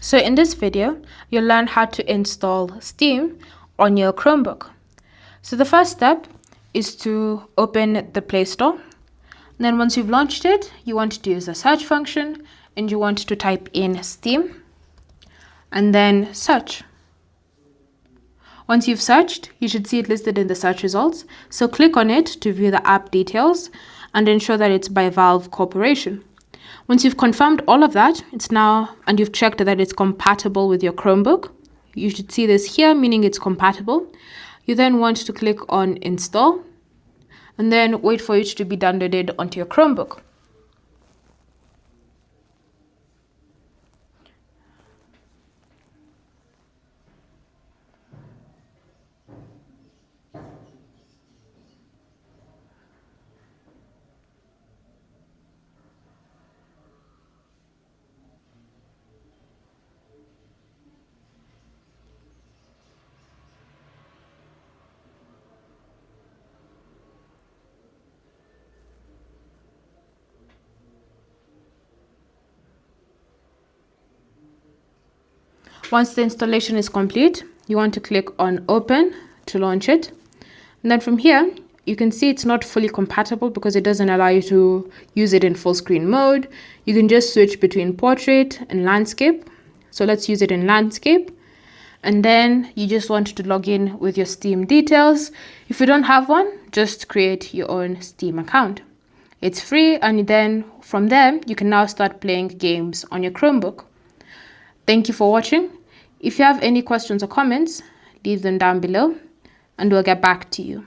So in this video, you'll learn how to install Steam on your Chromebook. So the first step is to open the Play Store. And then once you've launched it, you want to use the search function and you want to type in Steam and then search. Once you've searched, you should see it listed in the search results. So click on it to view the app details and ensure that it's by Valve Corporation. Once you've confirmed all of that, and you've checked that it's compatible with your Chromebook, you should see this here, meaning it's compatible. You then want to click on install and then wait for it to be downloaded onto your Chromebook. Once the installation is complete, you want to click on Open to launch it. And then from here, you can see it's not fully compatible because it doesn't allow you to use it in full screen mode. You can just switch between portrait and landscape. So let's use it in landscape. And then you just want to log in with your Steam details. If you don't have one, just create your own Steam account. It's free, and then from there, you can now start playing games on your Chromebook. Thank you for watching. If you have any questions or comments, leave them down below and we'll get back to you.